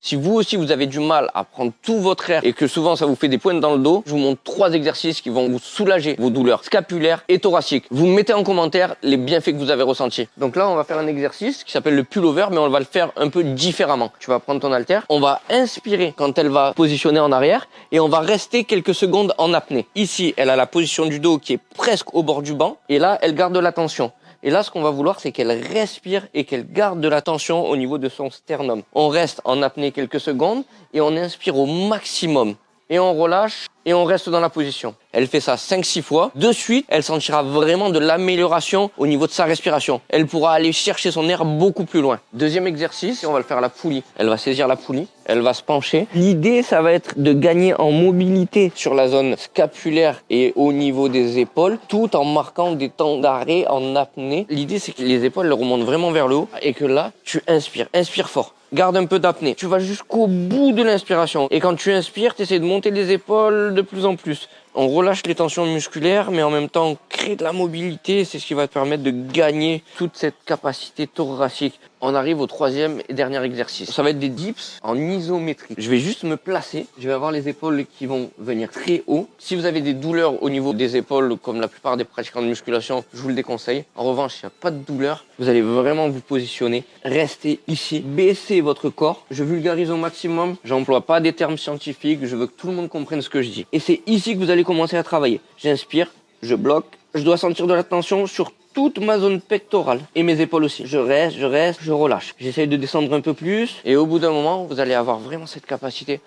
Si vous aussi vous avez du mal à prendre tout votre air et que souvent ça vous fait des pointes dans le dos, je vous montre 3 exercices qui vont vous soulager vos douleurs scapulaires et thoraciques. Vous mettez en commentaire les bienfaits que vous avez ressentis. Donc là on va faire un exercice qui s'appelle le pullover, mais on va le faire un peu différemment. Tu vas prendre ton haltère, on va inspirer quand elle va positionner en arrière et on va rester quelques secondes en apnée. Ici elle a la position du dos qui est presque au bord du banc et là elle garde la tension. Et là, ce qu'on va vouloir, c'est qu'elle respire et qu'elle garde de la tension au niveau de son sternum. On reste en apnée quelques secondes et on inspire au maximum. Et on relâche et on reste dans la position. Elle fait ça 5-6 fois. De suite, elle sentira vraiment de l'amélioration au niveau de sa respiration. Elle pourra aller chercher son air beaucoup plus loin. Deuxième exercice, on va le faire à la poulie. Elle va saisir la poulie, elle va se pencher. L'idée, ça va être de gagner en mobilité sur la zone scapulaire et au niveau des épaules, tout en marquant des temps d'arrêt en apnée. L'idée, c'est que les épaules remontent vraiment vers le haut et que là, tu inspires. Inspire fort. Garde un peu d'apnée. Tu vas jusqu'au bout de l'inspiration. Et quand tu inspires, tu essaies de monter les épaules de plus en plus. On relâche les tensions musculaires, mais en même temps, on crée de la mobilité. C'est ce qui va te permettre de gagner toute cette capacité thoracique. On arrive au 3e et dernier exercice. Ça va être des dips en isométrie. Je vais juste me placer. Je vais avoir les épaules qui vont venir très haut. Si vous avez des douleurs au niveau des épaules, comme la plupart des pratiquants de musculation, je vous le déconseille. En revanche, s'il n'y a pas de douleur, vous allez vraiment vous positionner. Restez ici. Baissez votre corps. Je vulgarise au maximum. J'emploie pas des termes scientifiques. Je veux que tout le monde comprenne ce que je dis. Et c'est ici que vous allez commencer à travailler. J'inspire, je bloque. Je dois sentir de la tension sur toute ma zone pectorale et mes épaules aussi. Je reste, je relâche. J'essaye de descendre un peu plus et au bout d'un moment, vous allez avoir vraiment cette capacité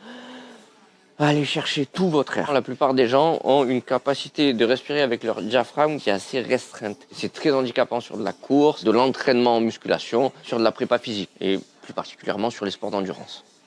à aller chercher tout votre air. La plupart des gens ont une capacité de respirer avec leur diaphragme qui est assez restreinte. C'est très handicapant sur de la course, de l'entraînement en musculation, sur de la prépa physique et plus particulièrement sur les sports d'endurance.